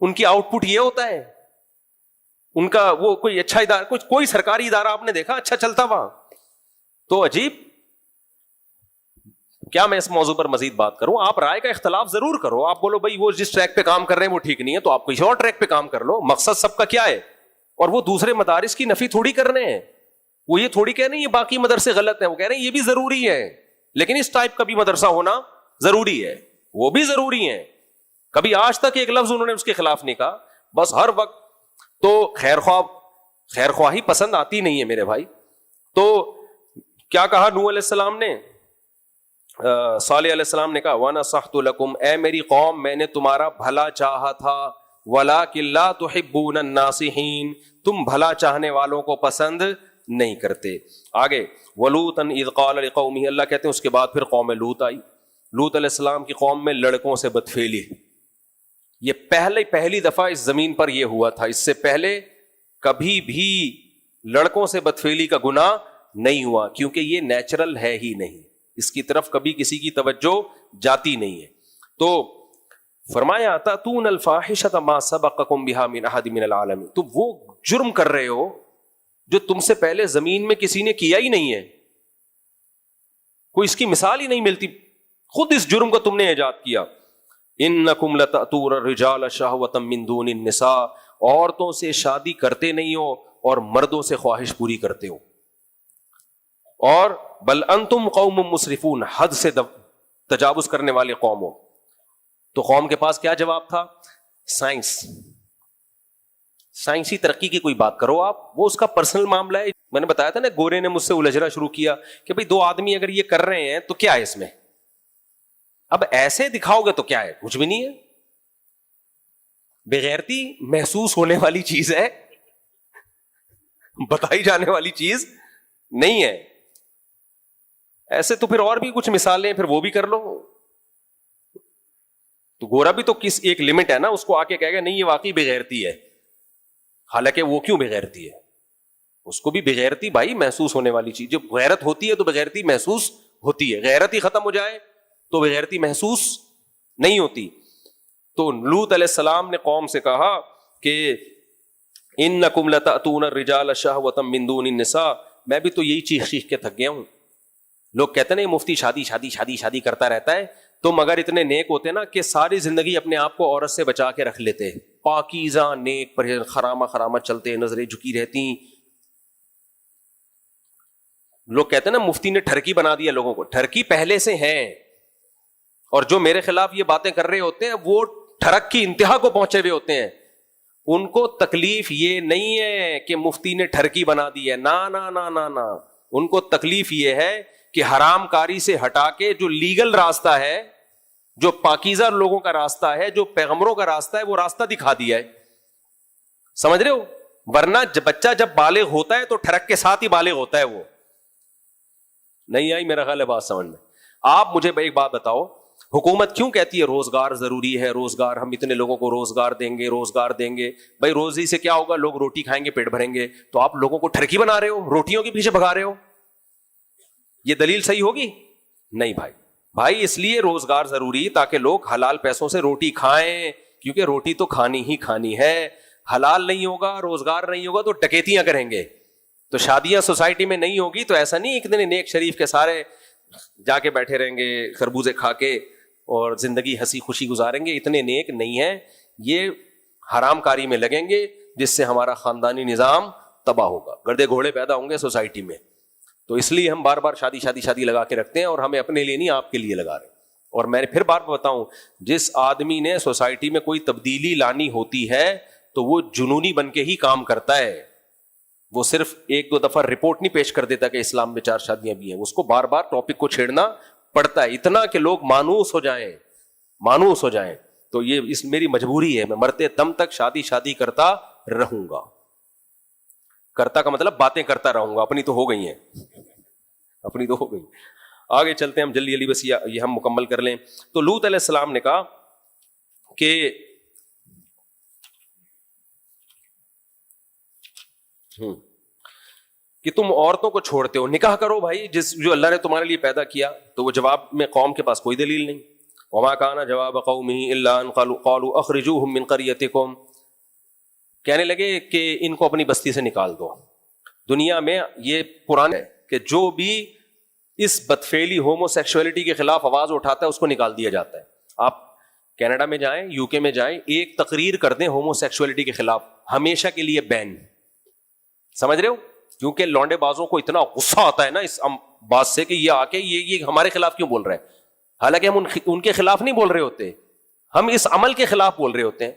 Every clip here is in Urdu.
ان کی آؤٹ پٹ یہ ہوتا ہے, ان کا وہ کوئی اچھا ادارہ, کوئی سرکاری ادارہ آپ نے دیکھا اچھا چلتا وہاں؟ تو عجیب. کیا میں اس موضوع پر مزید بات کروں؟ آپ رائے کا اختلاف ضرور کرو, آپ بولو بھائی وہ جس ٹریک پہ کام کر رہے ہیں وہ ٹھیک نہیں ہے, تو آپ کسی اور ٹریک پہ کام کر لو. مقصد سب کا کیا ہے؟ اور وہ دوسرے مدارس کی نفی تھوڑی کر رہے ہیں, وہ یہ تھوڑی کہہ رہے ہیں یہ باقی مدرسے غلط ہیں, وہ کہہ رہے ہیں یہ بھی ضروری ہے, لیکن اس ٹائپ کا بھی مدرسہ ہونا ضروری ہے, وہ بھی ضروری ہے. کبھی آج تک ایک لفظ انہوں نے اس کے خلاف نہیں کہا. بس ہر وقت تو خیر خواہی پسند آتی نہیں ہے میرے بھائی. تو کیا کہا نوح علیہ السلام نے, صالح علیہ السلام نے کہا وَنَصَحْتُ لَكُمْ, اے میری قوم میں نے تمہارا بھلا چاہا تھا, وَلَٰكِن لَا تُحِبُّونَ النَّاصِحِينَ, تم بھلا چاہنے والوں کو پسند نہیں کرتے. آگے وَلُوطًا إِذْ قَالَ لِقَوْمِهِ, اللہ کہتے ہیں اس کے بعد پھر قوم لوط آئی. لوط علیہ السلام کی قوم میں لڑکوں سے بدفعلی, یہ پہلی دفعہ اس زمین پر یہ ہوا تھا. اس سے پہلے کبھی بھی لڑکوں سے بدفعلی کا گناہ نہیں ہوا, کیونکہ یہ نیچرل ہے ہی نہیں, اس کی طرف کبھی کسی کی توجہ جاتی نہیں ہے. تو فرمایا تاتون الفاحشۃ ما سبقکم بہا من احد من العالمین, تم وہ جرم کر رہے ہو جو تم سے پہلے زمین میں کسی نے کیا ہی نہیں ہے, کوئی اس کی مثال ہی نہیں ملتی, خود اس جرم کو تم نے ایجاد کیا. انکم لتأتون الرجال شہوۃ من دون النساء, عورتوں سے شادی کرتے نہیں ہو اور مردوں سے خواہش پوری کرتے ہو. اور بل انتم قوم مسرفون, حد سے تجاوز کرنے والے قوم ہو. تو قوم کے پاس کیا جواب تھا؟ سائنسی ترقی کی کوئی بات کرو آپ, وہ اس کا پرسنل معاملہ ہے. میں نے بتایا تھا نا, گورے نے مجھ سے الجھنا شروع کیا کہ بھئی دو آدمی اگر یہ کر رہے ہیں تو کیا ہے اس میں, اب ایسے دکھاؤ گے تو کیا ہے, کچھ بھی نہیں ہے. بغیرتی محسوس ہونے والی چیز ہے, بتائی جانے والی چیز نہیں ہے. ایسے تو پھر اور بھی کچھ مثالیں پھر وہ بھی کر لو. تو گورا بھی تو کس ایک لمٹ ہے نا, اس کو آ کے کہے گا نہیں یہ واقعی بغیرتی ہے, حالانکہ وہ کیوں بغیرتی ہے, اس کو بھی بغیرتی بھائی محسوس ہونے والی چیز, جب غیرت ہوتی ہے تو بغیرتی محسوس ہوتی ہے, غیرت ہی ختم ہو جائے تو بغیرتی محسوس نہیں ہوتی. تو لوط علیہ السلام نے قوم سے کہا کہ انکم لتأتون الرجال شہوۃ من دون النساء, میں بھی تو یہی چیخ کے تھک گیا ہوں. لوگ کہتے ہیں مفتی شادی شادی شادی شادی کرتا رہتا ہے, تم اگر اتنے نیک ہوتے نا کہ ساری زندگی اپنے آپ کو عورت سے بچا کے رکھ لیتے, پاکیزہ نیک پر خرامہ چلتے, نظریں جھکی رہتی. لوگ کہتے ہیں نا مفتی نے ٹھرکی بنا دیا لوگوں کو, ٹھرکی پہلے سے ہیں, اور جو میرے خلاف یہ باتیں کر رہے ہوتے ہیں وہ ٹھرک کی انتہا کو پہنچے ہوئے ہوتے ہیں. ان کو تکلیف یہ نہیں ہے کہ مفتی نے ٹھرکی بنا دی ہے, نا نا نا نا نا, ان کو تکلیف یہ ہے کہ حرام کاری سے ہٹا کے جو لیگل راستہ ہے, جو پاکیزہ لوگوں کا راستہ ہے, جو پیغمبروں کا راستہ ہے, وہ راستہ دکھا دیا ہے. سمجھ رہے ہو؟ ورنہ بچہ جب بالغ ہوتا ہے تو ٹھرک کے ساتھ ہی بالغ ہوتا ہے. وہ نہیں آئی میرا خیال ہے بات سمجھ میں. آپ مجھے ایک بات بتاؤ, حکومت کیوں کہتی ہے روزگار ضروری ہے, روزگار, ہم اتنے لوگوں کو روزگار دیں گے, روزگار دیں گے. بھائی روزی سے کیا ہوگا, لوگ روٹی کھائیں گے, پیٹ بھریں گے. تو آپ لوگوں کو ٹھرکی بنا رہے ہو, روٹیوں کے پیچھے بھگا رہے ہو, یہ دلیل صحیح ہوگی؟ نہیں بھائی اس لیے روزگار ضروری تاکہ لوگ حلال پیسوں سے روٹی کھائیں, کیونکہ روٹی تو کھانی ہی کھانی ہے. حلال نہیں ہوگا, روزگار نہیں ہوگا تو ڈکیتیاں کریں گے, تو شادیاں سوسائٹی میں نہیں ہوگی. تو ایسا نہیں اتنے نیک شریف کے سارے جا کے بیٹھے رہیں گے خربوزے کھا کے اور زندگی ہنسی خوشی گزاریں گے, اتنے نیک نہیں ہیں. یہ حرام کاری میں لگیں گے جس سے ہمارا خاندانی نظام تباہ ہوگا, گردے گھوڑے پیدا ہوں گے سوسائٹی میں. تو اس لیے ہم بار بار شادی شادی شادی لگا کے رکھتے ہیں, اور ہمیں اپنے لیے نہیں آپ کے لیے لگا رہے. اور میں پھر بات بتاؤں, جس آدمی نے سوسائٹی میں کوئی تبدیلی لانی ہوتی ہے تو وہ جنونی بن کے ہی کام کرتا ہے. وہ صرف ایک دو دفعہ رپورٹ نہیں پیش کر دیتا کہ اسلام میں 4 شادیاں بھی ہیں, اس کو بار بار ٹاپک کو چھیڑنا پڑتا ہے, اتنا کہ لوگ مانوس ہو جائیں. تو یہ میری مجبوری ہے, میں مرتے دم تک شادی کرتا رہوں گا. کرتا کا مطلب باتیں کرتا رہوں گا, اپنی تو ہو گئی ہیں, آگے چلتے ہیں ہم جلدی بس یہ ہم مکمل کر لیں. تو لوط علیہ السلام نے کہا کہ تم عورتوں کو چھوڑتے ہو, نکاح کرو بھائی جو اللہ نے تمہارے لیے پیدا کیا. تو وہ جواب میں قوم کے پاس کوئی دلیل نہیں. وما كان جواب قومه الا ان قالوا اخرجوهم من قريتكم، کہنے لگے کہ ان کو اپنی بستی سے نکال دو. دنیا میں یہ قرآن ہے کہ جو بھی اس بدفعلی ہومو سیکشولیٹی کے خلاف آواز اٹھاتا ہے اس کو نکال دیا جاتا ہے. آپ کینیڈا میں جائیں، یو کے میں جائیں، ایک تقریر کر دیں ہومو سیکشولیٹی کے خلاف، ہمیشہ کے لیے بین. سمجھ رہے ہو؟ کیونکہ لونڈے بازوں کو اتنا غصہ آتا ہے نا اس بات سے کہ یہ آ کے یہ ہمارے خلاف کیوں بول رہے ہیں، حالانکہ ہم ان کے خلاف نہیں بول رہے ہوتے، ہم اس عمل کے خلاف بول رہے ہوتے ہیں.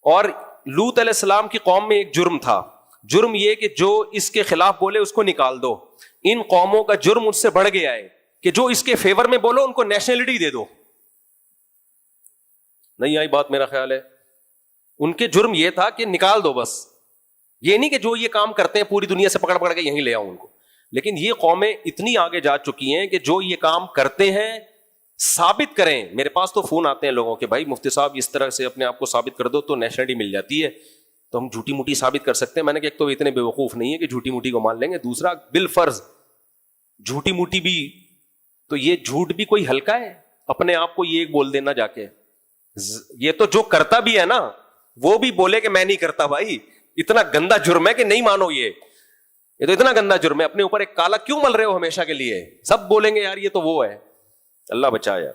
اور لوط علیہ السلام کی قوم میں ایک جرم تھا، جرم یہ کہ جو اس کے خلاف بولے اس کو نکال دو. ان قوموں کا جرم اس سے بڑھ گیا ہے کہ جو اس کے فیور میں بولو ان کو نیشنلٹی دے دو. نہیں آئی بات میرا خیال ہے. ان کے جرم یہ تھا کہ نکال دو بس، یہ نہیں کہ جو یہ کام کرتے ہیں پوری دنیا سے پکڑ پکڑ کے یہیں لے آؤ ان کو. لیکن یہ قومیں اتنی آگے جا چکی ہیں کہ جو یہ کام کرتے ہیں ثابت کریں. میرے پاس تو فون آتے ہیں لوگوں کے، بھائی مفتی صاحب اس طرح سے اپنے آپ کو ثابت کر دو تو نیشنلٹی مل جاتی ہے، تو ہم جھوٹی موٹی ثابت کر سکتے ہیں. میں نے کہا ایک تو اتنے بے وقوف نہیں ہے کہ جھوٹی موٹی کو مان لیں گے، دوسرا بالفرض جھوٹی موٹی بھی، تو یہ جھوٹ بھی کوئی ہلکا ہے اپنے آپ کو یہ بول دینا جا کے. یہ تو جو کرتا بھی ہے نا وہ بھی بولے کہ میں نہیں کرتا. بھائی اتنا گندا جرم ہے کہ نہیں مانو، یہ تو اتنا گندا جرم ہے. اپنے اوپر ایک کالا کیوں مل رہے ہو ہمیشہ کے لیے؟ سب بولیں گے یار یہ تو وہ ہے. اللہ بچائے.